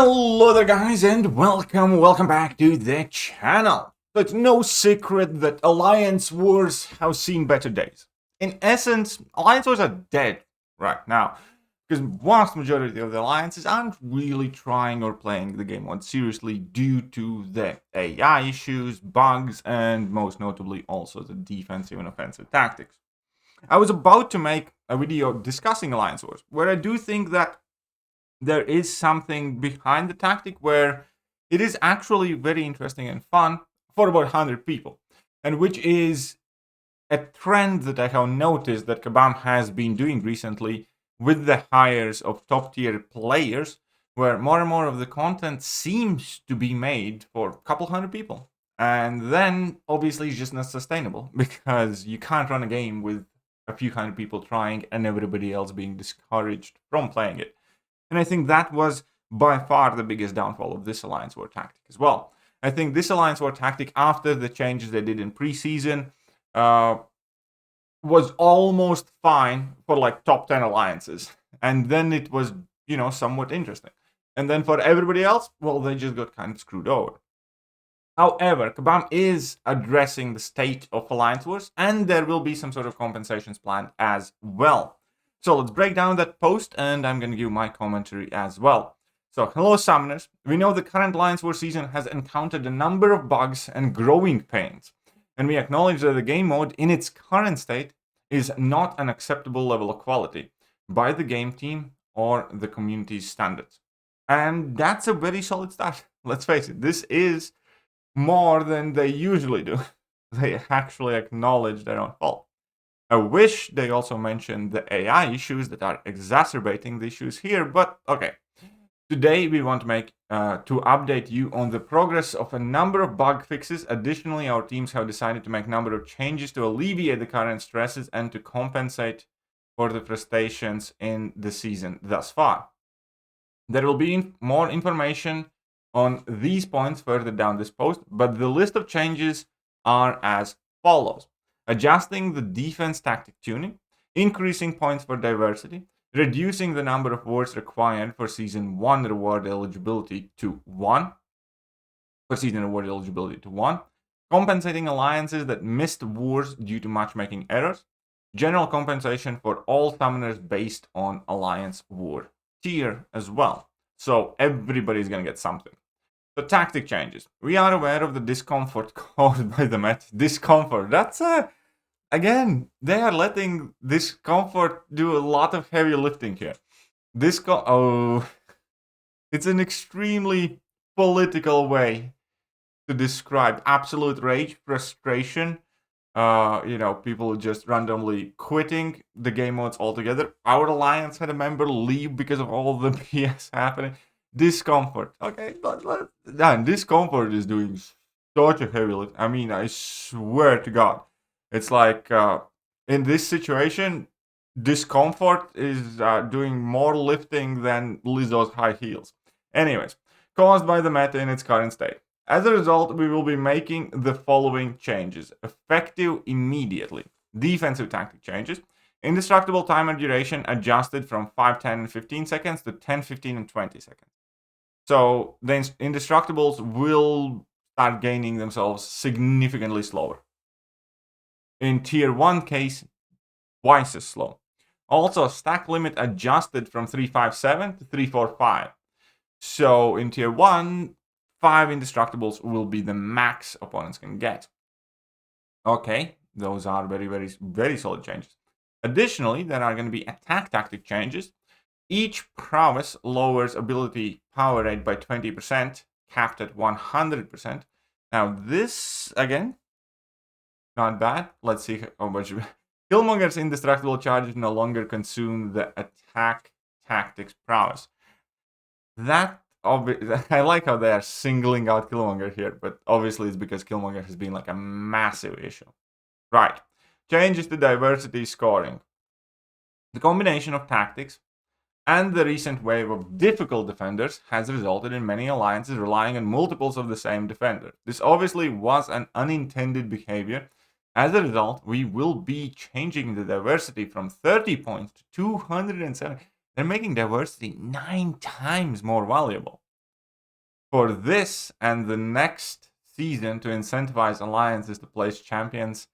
Hello there guys and welcome back to the channel. So it's no secret that Alliance Wars have seen better days. In essence, Alliance Wars are dead right now, because vast majority of the alliances aren't really trying or playing the game mode seriously due to the AI issues, bugs, and most notably also the defensive and offensive tactics. I was about to make a video discussing Alliance Wars, where I do think that there is something behind the tactic where it is actually very interesting and fun for about 100 people, and which is a trend that I have noticed that Kabam has been doing recently with the hires of top tier players, where more and more of the content seems to be made for a couple hundred people. And then obviously it's just not sustainable, because you can't run a game with a few hundred people trying and everybody else being discouraged from playing it. And I think that was by far the biggest downfall of this Alliance War tactic as well. I think this Alliance War tactic, after the changes they did in preseason, was almost fine for like top 10 alliances. And then it was, somewhat interesting. And then for everybody else, well, they just got kind of screwed over. However, Kabam is addressing the state of Alliance Wars, and there will be some sort of compensations planned as well. So let's break down that post, and I'm going to give my commentary as well. So, hello Summoners. We know the current Alliance War season has encountered a number of bugs and growing pains, and we acknowledge that the game mode in its current state is not an acceptable level of quality by the game team or the community's standards. And that's a very solid start. Let's face it, this is more than they usually do. They actually acknowledge their own fault. I wish they also mentioned the AI issues that are exacerbating the issues here, but okay. Today we want to update you on the progress of a number of bug fixes. Additionally, our teams have decided to make a number of changes to alleviate the current stresses and to compensate for the frustrations in the season thus far. There will be more information on these points further down this post, but the list of changes are as follows. Adjusting the defense tactic tuning, increasing points for diversity, reducing the number of wars required for Season 1 reward eligibility to 1, compensating alliances that missed wars due to matchmaking errors, general compensation for all summoners based on Alliance War tier as well. So everybody's going to get something. The tactic changes. We are aware of the discomfort caused by the meta. Discomfort, that's again, they are letting discomfort do a lot of heavy lifting here. It's an extremely political way to describe absolute rage, frustration. People just randomly quitting the game modes altogether. Our alliance had a member leave because of all the BS happening. Discomfort. Okay, discomfort is doing such a heavy lift. I mean, I swear to God. It's like, in this situation, discomfort is doing more lifting than Lizzo's high heels. Anyways, caused by the meta in its current state. As a result, we will be making the following changes, effective immediately. Defensive tactic changes. Indestructible timer duration adjusted from 5, 10, and 15 seconds to 10, 15, and 20 seconds. So the indestructibles will start gaining themselves significantly slower. In Tier 1 case, twice as slow. Also, stack limit adjusted from 357 to 345. So in Tier 1, 5 indestructibles will be the max opponents can get. Okay, those are very, very, very solid changes. Additionally, there are going to be attack tactic changes. Each prowess lowers ability power rate by 20%, capped at 100%. Now this, again, not bad. Let's see how much. Killmonger's indestructible charges no longer consume the attack tactics prowess. I like how they are singling out Killmonger here, but obviously it's because Killmonger has been like a massive issue. Right. Changes to diversity scoring. The combination of tactics and the recent wave of difficult defenders has resulted in many alliances relying on multiples of the same defender. This obviously was an unintended behavior. As a result, we will be changing the diversity from 30 points to 207. They're making diversity 9 times more valuable. for this and the next season to incentivize alliances to place champions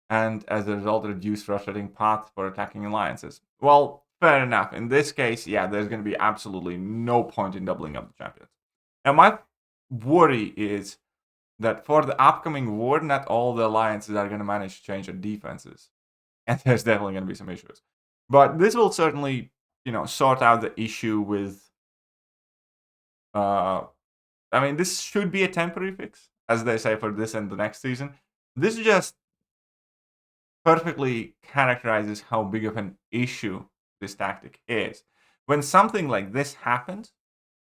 and as a result reduce frustrating paths for attacking alliances. Well, fair enough. In this case, yeah, there's going to be absolutely no point in doubling up the champions. And my worry is that for the upcoming war, not all the alliances are going to manage to change their defenses. And there's definitely going to be some issues. But this will certainly, sort out the issue with this should be a temporary fix, as they say, for this and the next season. This just perfectly characterizes how big of an issue this tactic is. When something like this happens,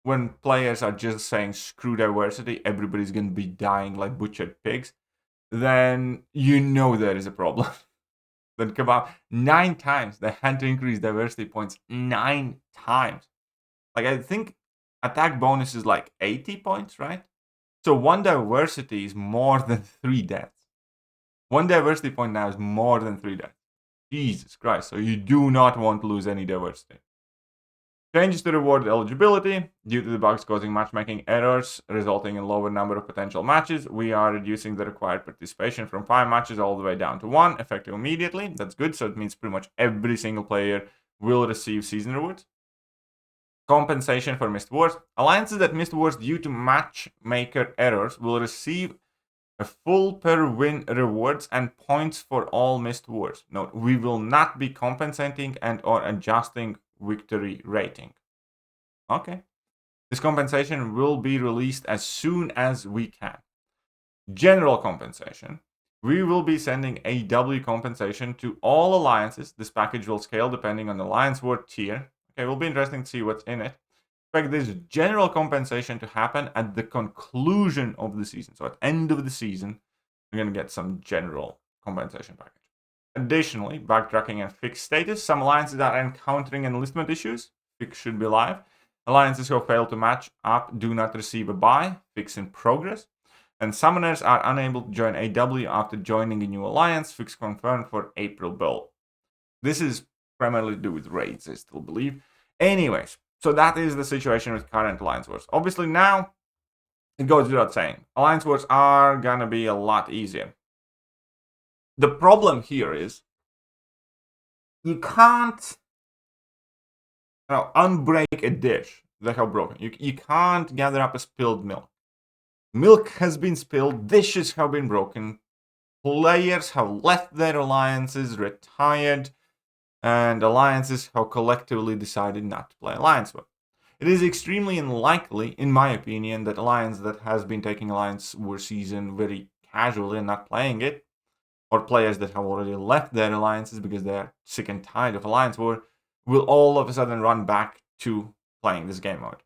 when players are just saying screw diversity, everybody's going to be dying like butchered pigs, then there is a problem. Then Kabam, 9 times they had to increase diversity points 9 times. Like, I think attack bonus is like 80 points, right? So 1 diversity is more than 3 deaths. 1 diversity point now is more than 3 deaths. Jesus Christ. So you do not want to lose any diversity. Changes to reward eligibility. Due to the bugs causing matchmaking errors, resulting in lower number of potential matches, we are reducing the required participation from 5 matches all the way down to 1, effective immediately. That's good, so it means pretty much every single player will receive season rewards. Compensation for missed wars. Alliances that missed wars due to matchmaker errors will receive a full per win rewards and points for all missed wars. Note, we will not be compensating and or adjusting victory rating. Okay. This compensation will be released as soon as we can. General compensation. We will be sending a W compensation to all alliances. This package will scale depending on the alliance war tier. Okay, it will be interesting to see what's in it. Expect this general compensation to happen at the conclusion of the season. So at the end of the season, we're going to get some general compensation package. Additionally, backtracking and fixed status. Some alliances are encountering enlistment issues. Fix should be live. Alliances who fail to match up do not receive a buy. Fix in progress. And summoners are unable to join AW after joining a new alliance. Fix confirmed for April build. This is primarily to do with raids, I still believe. Anyways, so that is the situation with current alliance wars. Obviously now, it goes without saying, alliance wars are gonna be a lot easier. The problem here is you can't unbreak a dish that have broken. You can't gather up a spilled milk. Milk has been spilled, dishes have been broken, players have left their alliances, retired, and alliances have collectively decided not to play Alliance War. It is extremely unlikely, in my opinion, that Alliance that has been taking Alliance War season very casually and not playing it, or players that have already left their alliances because they're sick and tired of Alliance War, will all of a sudden run back to playing this game mode.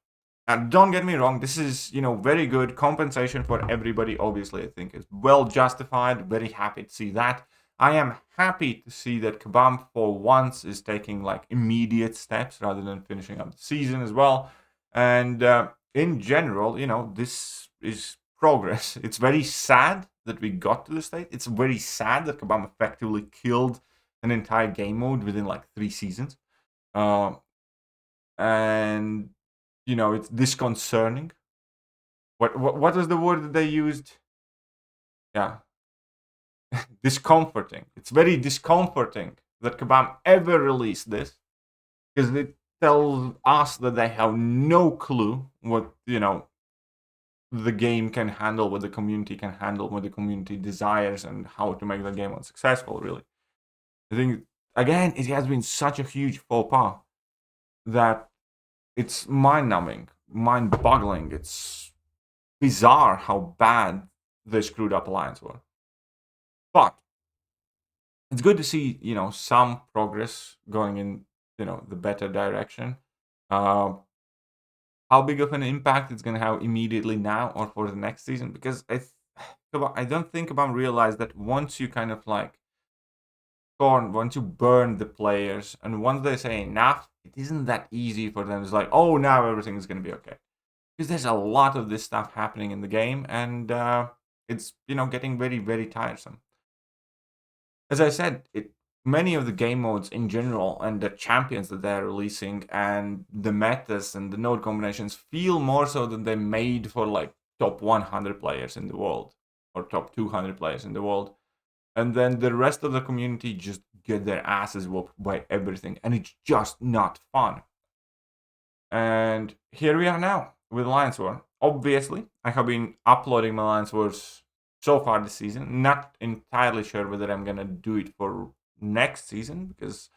And don't get me wrong, this is, very good compensation for everybody. Obviously, I think is well justified. Very happy to see that. I am happy to see that Kabam for once is taking like immediate steps rather than finishing up the season as well. And in general, this is progress. It's very sad that we got to this state. It's very sad that Kabam effectively killed an entire game mode within like 3 seasons. And it's disconcerting. What was the word that they used? Yeah. Discomforting. It's very discomforting that Kabam ever released this, because it tells us that they have no clue what the game can handle, what the community can handle, what the community desires, and how to make the game unsuccessful. Really, I think again it has been such a huge faux pas that it's mind-numbing, mind-boggling. It's bizarre how bad they screwed up Alliance were. But it's good to see, some progress going in, the better direction. How big of an impact it's going to have immediately now or for the next season? Because I don't think Kabam realized that once you kind of like once you burn the players, and once they say enough, it isn't that easy for them. It's like, oh, now everything is going to be okay. Because there's a lot of this stuff happening in the game, and it's, getting very, very tiresome. As I said, many of the game modes in general and the champions that they're releasing and the metas and the node combinations feel more so that they're made for like top 100 players in the world or top 200 players in the world. And then the rest of the community just get their asses whooped by everything. And it's just not fun. And here we are now with Alliance War. Obviously, I have been uploading my Alliance Wars so far this season. Not entirely sure whether I'm going to do it for next season because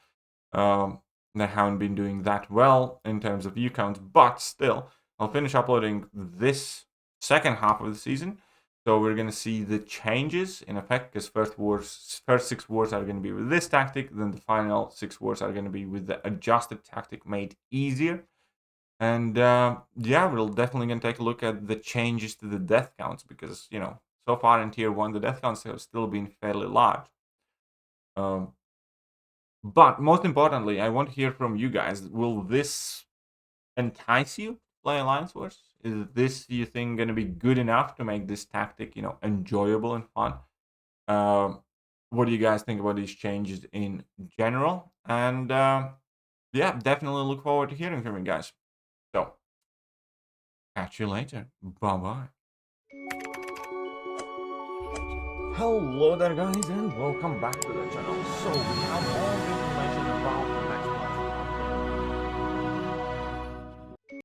they haven't been doing that well in terms of view counts, but still, I'll finish uploading this second half of the season. So we're gonna see the changes in effect because first 6 wars are gonna be with this tactic, then the final 6 wars are gonna be with the adjusted tactic made easier. And yeah, we're definitely gonna take a look at the changes to the death counts because so far in tier 1 the death counts have still been fairly large. But most importantly, I want to hear from you guys. Will this entice you to play Alliance Wars? Is this, you think, going to be good enough to make this tactic, enjoyable and fun? What do you guys think about these changes in general? And yeah, definitely look forward to hearing from you guys. So, catch you later. Bye-bye. Hello there guys and welcome back to the channel. So we have all the information about the next